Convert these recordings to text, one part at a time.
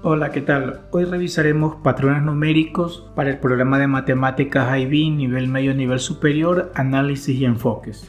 Hola, ¿qué tal? Hoy revisaremos patrones numéricos para el programa de matemáticas IB nivel medio, nivel superior, análisis y enfoques.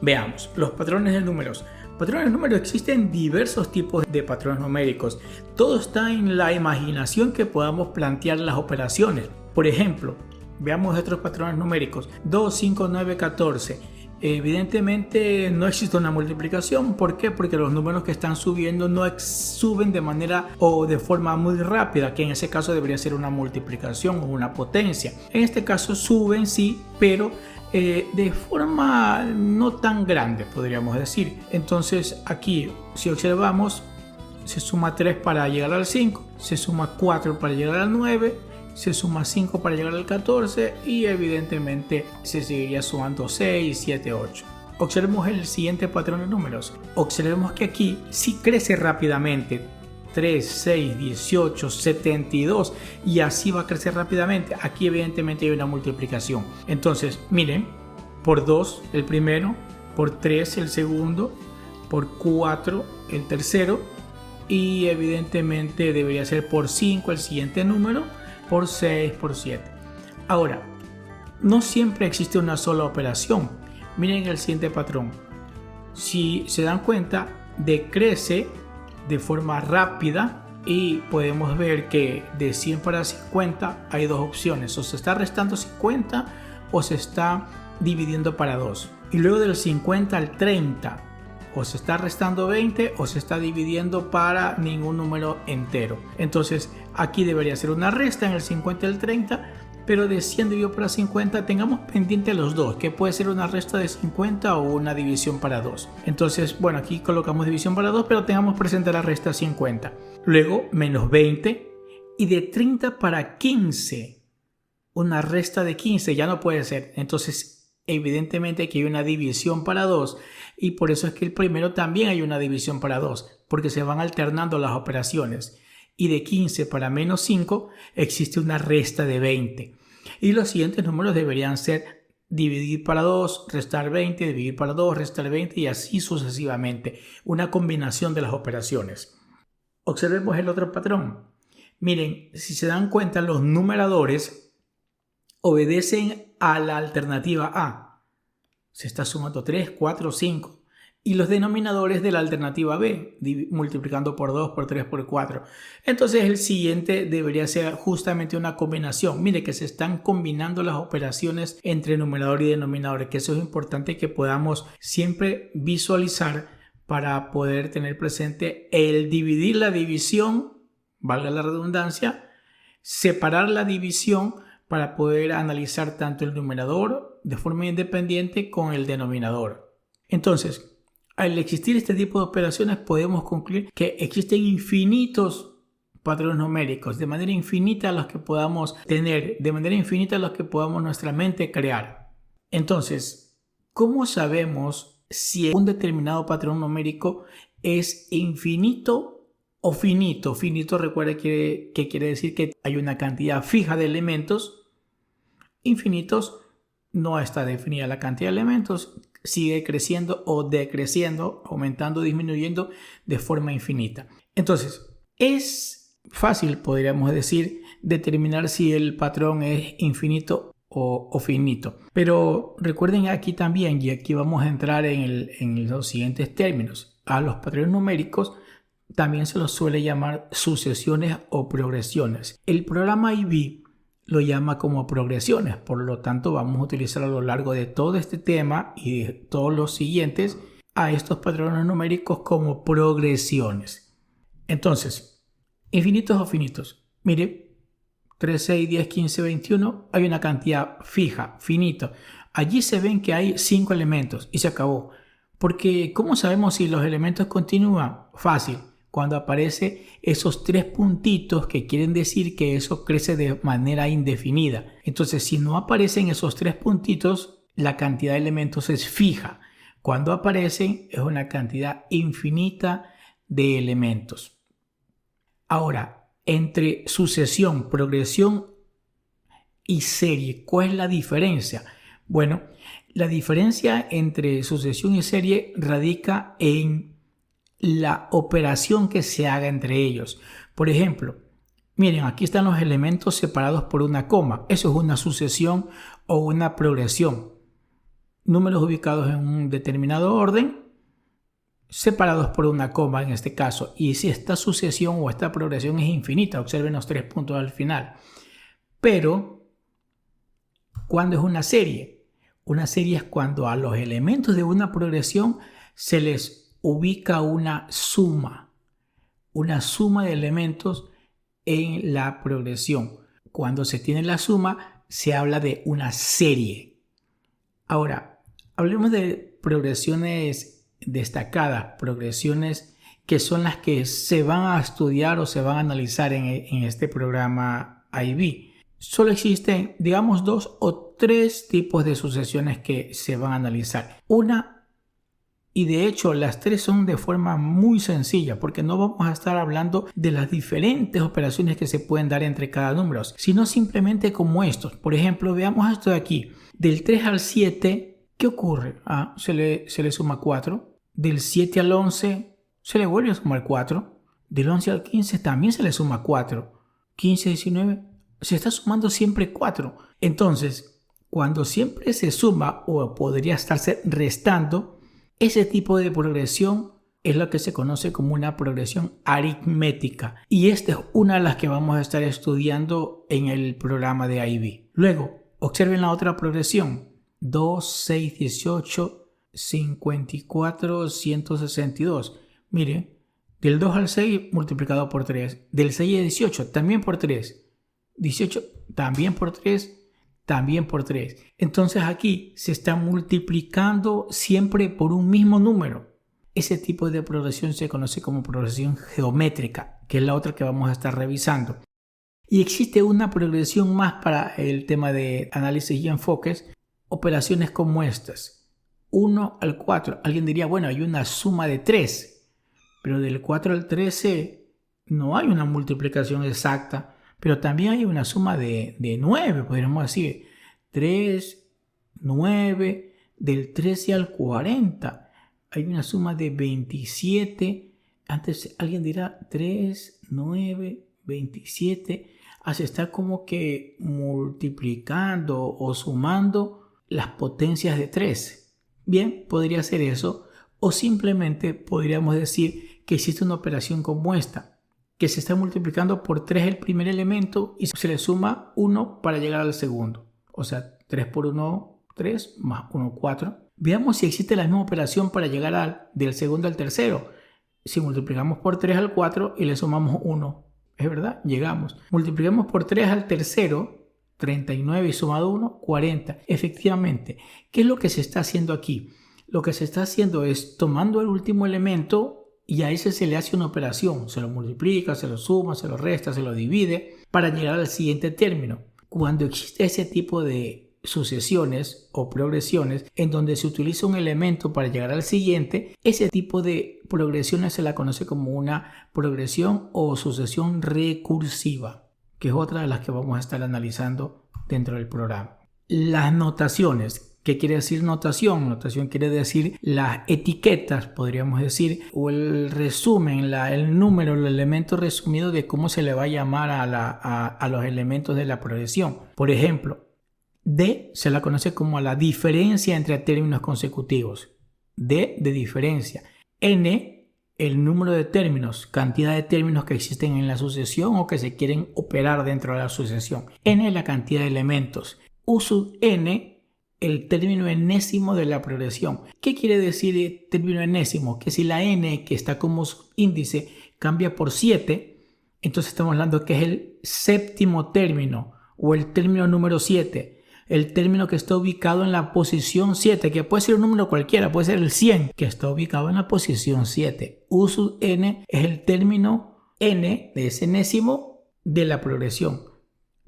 Veamos, los patrones de números. Patrones de números, existen diversos tipos de patrones numéricos. Todo está en la imaginación que podamos plantear las operaciones. Por ejemplo, veamos otros patrones numéricos. 2, 5, 9, 14. Evidentemente no existe una multiplicación. ¿Por qué? Porque los números que están subiendo no suben de manera o de forma muy rápida, que en ese caso debería ser una multiplicación o una potencia. En este caso suben, sí, pero de forma no tan grande, podríamos decir. Entonces aquí, si observamos, se suma 3 para llegar al 5, se suma 4 para llegar al 9, se suma 5 para llegar al 14 y evidentemente se seguiría sumando 6, 7, 8. Observemos el siguiente patrón de números. Observemos que aquí sí crece rápidamente. 3, 6, 18, 72 y así va a crecer rápidamente. Aquí evidentemente hay una multiplicación. Entonces miren, por 2 el primero, por 3 el segundo, por 4 el tercero y evidentemente debería ser por 5 el siguiente número, por 6, por 7. Ahora, no siempre existe una sola operación. Miren el siguiente patrón. Si se dan cuenta, decrece de forma rápida y podemos ver que de 100 para 50 hay dos opciones: o se está restando 50 o se está dividiendo para 2. Y luego del 50 al 30 o se está restando 20 o se está dividiendo para ningún número entero. Entonces aquí debería ser una resta en el 50 y el 30, pero de 100 dividido para 50 tengamos pendiente los dos, que puede ser una resta de 50 o una división para 2. Entonces, bueno, aquí colocamos división para 2, pero tengamos presente la resta 50. Luego, menos 20 y de 30 para 15, una resta de 15 ya no puede ser. Entonces, evidentemente aquí hay una división para 2 y por eso es que el primero también hay una división para 2, porque se van alternando las operaciones. Y de 15 para menos 5 existe una resta de 20. Y los siguientes números deberían ser dividir para 2, restar 20, dividir para 2, restar 20 y así sucesivamente. Una combinación de las operaciones. Observemos el otro patrón. Miren, si se dan cuenta, los numeradores obedecen a la alternativa A. Se está sumando 3, 4, 5. Y los denominadores de la alternativa B, multiplicando por 2, por 3, por 4. Entonces el siguiente debería ser justamente una combinación. Mire que se están combinando las operaciones entre numerador y denominador, que eso es importante que podamos siempre visualizar para poder tener presente el dividir la división, valga la redundancia, separar la división para poder analizar tanto el numerador de forma independiente con el denominador. Entonces, al existir este tipo de operaciones podemos concluir que existen infinitos patrones numéricos, de manera infinita los que podamos tener, de manera infinita los que podamos nuestra mente crear. Entonces, ¿cómo sabemos si un determinado patrón numérico es infinito o finito? Finito, recuerda que quiere decir que hay una cantidad fija de elementos. Infinitos, no está definida la cantidad de elementos, sigue creciendo o decreciendo, aumentando o disminuyendo de forma infinita. Entonces, es fácil, podríamos decir, determinar si el patrón es infinito o finito. Pero recuerden aquí también, y aquí vamos a entrar en los siguientes términos, a los patrones numéricos también se los suele llamar sucesiones o progresiones. El programa IB lo llama como progresiones, por lo tanto vamos a utilizar a lo largo de todo este tema y de todos los siguientes a estos patrones numéricos como progresiones. Entonces, infinitos o finitos. Mire, 3, 6, 10, 15, 21, hay una cantidad fija, finito. Allí se ven que hay 5 elementos y se acabó. Porque, ¿cómo sabemos si los elementos continúan? Fácil. Cuando aparece esos 3 puntitos que quieren decir que eso crece de manera indefinida. Entonces, si no aparecen esos 3 puntitos, la cantidad de elementos es fija. Cuando aparecen, es una cantidad infinita de elementos. Ahora, entre sucesión, progresión y serie, ¿cuál es la diferencia? Bueno, La diferencia entre sucesión y serie radica en la operación que se haga entre ellos. Por ejemplo, miren, aquí están los elementos separados por una coma. Eso es una sucesión o una progresión. Números ubicados en un determinado orden, separados por una coma en este caso. Y si esta sucesión o esta progresión es infinita, observen los 3 puntos al final. Pero, ¿cuándo es una serie? Una serie es cuando a los elementos de una progresión se les ubica una suma de elementos en la progresión. Cuando se tiene la suma, se habla de una serie. Ahora, hablemos de progresiones destacadas, progresiones que son las que se van a estudiar o se van a analizar en este programa IB. Solo existen, digamos, 2 o 3 tipos de sucesiones que se van a analizar. Y de hecho las 3 son de forma muy sencilla, porque no vamos a estar hablando de las diferentes operaciones que se pueden dar entre cada número, sino simplemente como estos. Por ejemplo, veamos esto de aquí. Del 3 al 7, ¿qué ocurre? Se le suma 4. Del 7 al 11 se le vuelve a sumar 4. Del 11 al 15 también se le suma 4. 15, 19, se está sumando siempre 4. Entonces, cuando siempre se suma o podría estarse restando, ese tipo de progresión es lo que se conoce como una progresión aritmética. Y esta es una de las que vamos a estar estudiando en el programa de IB. Luego, observen la otra progresión. 2, 6, 18, 54, 162. Miren, del 2 al 6 multiplicado por 3. Del 6 al 18 también por 3. 18 también por 3. También por 3. Entonces aquí se está multiplicando siempre por un mismo número. Ese tipo de progresión se conoce como progresión geométrica, que es la otra que vamos a estar revisando. Y existe una progresión más para el tema de análisis y enfoques, operaciones como estas. 1 al 4. Alguien diría, bueno, hay una suma de 3, pero del 4 al 13 no hay una multiplicación exacta. Pero también hay una suma de 9, podríamos decir. 3, 9, del 13 al 40. Hay una suma de 27. Antes alguien dirá 3, 9, 27. Se está como que multiplicando o sumando las potencias de 3. Bien, podría ser eso. O simplemente podríamos decir que existe una operación como esta, que se está multiplicando por 3 el primer elemento y se le suma 1 para llegar al segundo. O sea, 3 por 1, 3, más 1, 4. Veamos si existe la misma operación para llegar del segundo al tercero. Si multiplicamos por 3 al 4 y le sumamos 1, es verdad, llegamos. Multiplicamos por 3 al tercero, 39 y sumado 1, 40. Efectivamente, ¿qué es lo que se está haciendo aquí? Lo que se está haciendo es tomando el último elemento y a ese se le hace una operación, se lo multiplica, se lo suma, se lo resta, se lo divide para llegar al siguiente término. Cuando existe ese tipo de sucesiones o progresiones en donde se utiliza un elemento para llegar al siguiente, ese tipo de progresiones se la conoce como una progresión o sucesión recursiva, que es otra de las que vamos a estar analizando dentro del programa. Las notaciones. ¿Qué quiere decir notación? Notación quiere decir las etiquetas, podríamos decir, o el resumen, el número, el elemento resumido de cómo se le va a llamar a los elementos de la progresión. Por ejemplo, D se la conoce como la diferencia entre términos consecutivos. D de diferencia. N, el número de términos, cantidad de términos que existen en la sucesión o que se quieren operar dentro de la sucesión. N, la cantidad de elementos. U sub N, el término enésimo de la progresión. ¿Qué quiere decir el término enésimo? Que si la n, que está como índice, cambia por 7, entonces estamos hablando que es el séptimo término o el término número 7. El término que está ubicado en la posición 7, que puede ser un número cualquiera, puede ser el 100, que está ubicado en la posición 7. U sub n es el término n, de ese enésimo, de la progresión,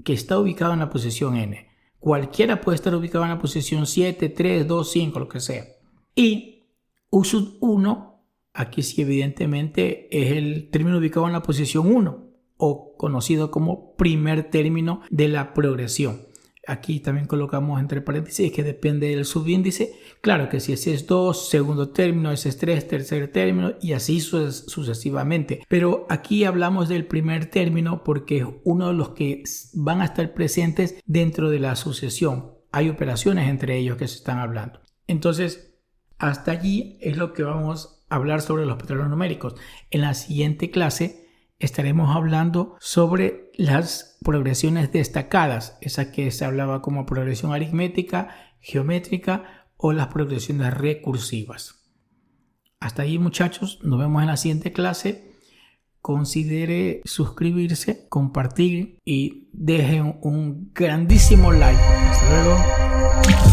que está ubicado en la posición n. Cualquiera puede estar ubicado en la posición 7, 3, 2, 5, lo que sea. Y U sub 1, aquí sí evidentemente es el término ubicado en la posición 1 o conocido como primer término de la progresión. Aquí también colocamos entre paréntesis que depende del subíndice. Claro que si ese es 2, segundo término, ese es 3, tercer término y así sucesivamente. Pero aquí hablamos del primer término porque es uno de los que van a estar presentes dentro de la sucesión. Hay operaciones entre ellos que se están hablando. Entonces, hasta allí es lo que vamos a hablar sobre los patrones numéricos. En la siguiente clase estaremos hablando sobre las progresiones destacadas, esa que se hablaba como progresión aritmética, geométrica o las progresiones recursivas. Hasta ahí, muchachos, nos vemos en la siguiente clase. Considere suscribirse, compartir y dejen un grandísimo like. Hasta luego.